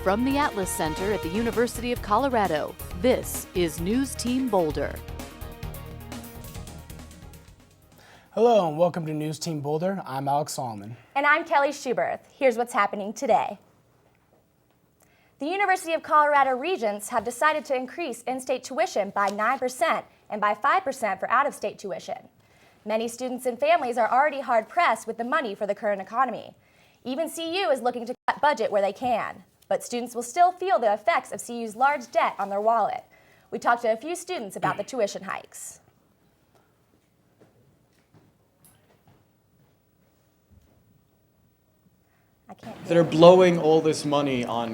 From the Atlas Center at the University of Colorado, this is News Team Boulder. Hello and welcome to News Team Boulder. I'm Alex Solomon. And I'm Kelly Schuberth. Here's what's happening today. The University of Colorado Regents have decided to increase in-state tuition by 9% and by 5% for out-of-state tuition. Many students and families are already hard-pressed with the money for the current economy. Even CU is looking to cut budget where they can, but students will still feel the effects of CU's large debt on their wallet. We talked to a few students about the tuition hikes. They're blowing all this money on,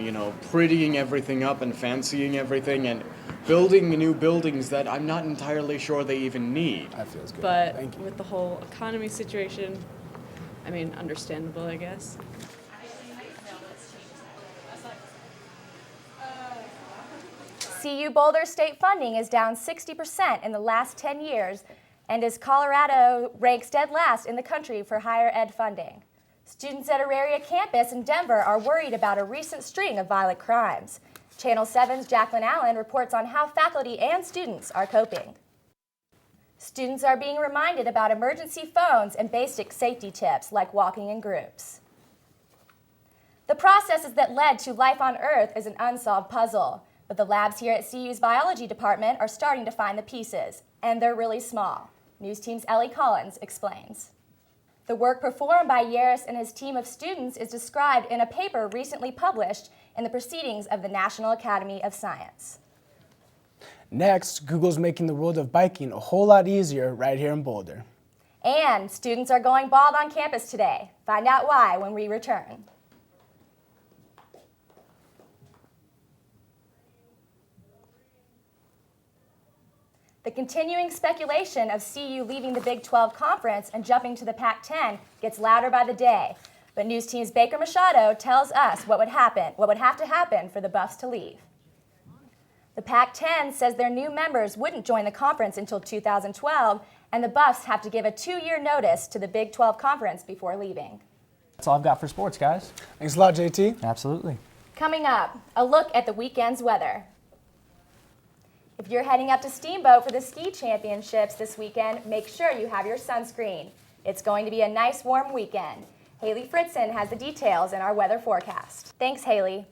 prettying everything up and fancying everything and building new buildings that I'm not entirely sure they even need. That feels good. But Thank you. with the whole economy situation, understandable, I guess. CU Boulder state funding is down 60% in the last 10 years, and as Colorado ranks dead last in the country for higher ed funding. Students at Auraria campus in Denver are worried about a recent string of violent crimes. Channel 7's Jacqueline Allen reports on how faculty and students are coping. Students are being reminded about emergency phones and basic safety tips like walking in groups. The processes that led to life on Earth is an unsolved puzzle, but the labs here at CU's biology department are starting to find the pieces, and they're really small. News Team's Ellie Collins explains. The work performed by Yaris and his team of students is described in a paper recently published in the Proceedings of the National Academy of Science. Next, Google's making the world of biking a whole lot easier right here in Boulder. And students are going bald on campus today. Find out why when we return. The continuing speculation of CU leaving the Big 12 Conference and jumping to the Pac-10 gets louder by the day. But News Team's Baker Machado tells us what would have to happen for the Buffs to leave. The Pac-10 says their new members wouldn't join the conference until 2012, and the Buffs have to give a 2-year notice to the Big 12 Conference before leaving. That's all I've got for sports, guys. Thanks a lot, JT. Absolutely. Coming up, a look at the weekend's weather. If you're heading up to Steamboat for the ski championships this weekend, make sure you have your sunscreen. It's going to be a nice warm weekend. Haley Fritzen has the details in our weather forecast. Thanks, Haley.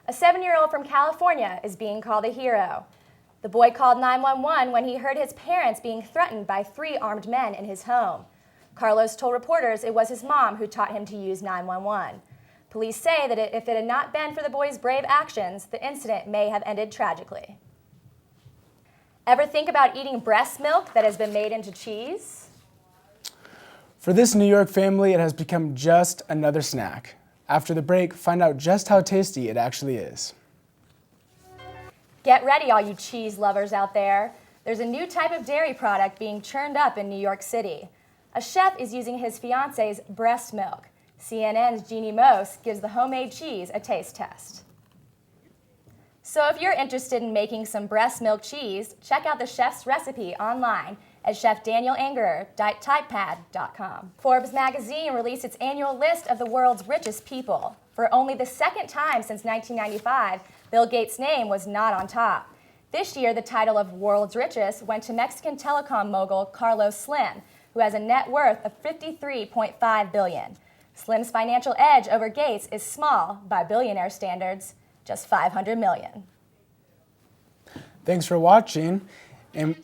A 7-year-old from California is being called a hero. The boy called 911 when he heard his parents being threatened by 3 armed men in his home. Carlos told reporters it was his mom who taught him to use 911. Police say that if it had not been for the boy's brave actions, the incident may have ended tragically. Ever think about eating breast milk that has been made into cheese? For this New York family, it has become just another snack. After the break, find out just how tasty it actually is. Get ready, all you cheese lovers out there. There's a new type of dairy product being churned up in New York City. A chef is using his fiance's breast milk. CNN's Jeannie Mose gives the homemade cheese a taste test. So if you're interested in making some breast milk cheese, check out the chef's recipe online at chefdanielangerer.typepad.com. Forbes magazine released its annual list of the world's richest people. For only the second time since 1995, Bill Gates' name was not on top. This year, the title of world's richest went to Mexican telecom mogul Carlos Slim, who has a net worth of $53.5 billion. Slim's financial edge over Gates is small by billionaire standards, just $500 million. Thanks for watching, and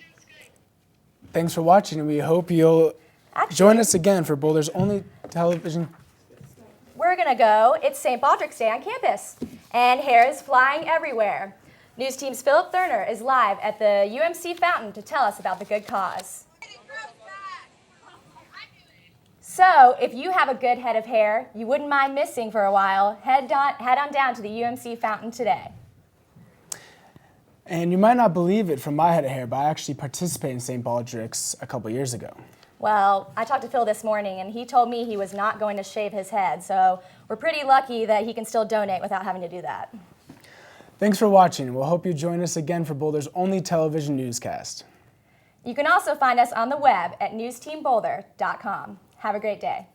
we hope you'll join us again for Boulder's only television. We're gonna go. It's St. Patrick's Day on campus, and hair is flying everywhere. News Team's Philip Thurner is live at the UMC fountain to tell us about the good cause. So, if you have a good head of hair you wouldn't mind missing for a while, head on down to the UMC fountain today. And you might not believe it from my head of hair, but I actually participated in St. Patrick's a couple years ago. Well, I talked to Phil this morning, and he told me he was not going to shave his head, so we're pretty lucky that he can still donate without having to do that. Thanks for watching, and we'll hope you join us again for Boulder's only television newscast. You can also find us on the web at newsteamboulder.com. Have a great day.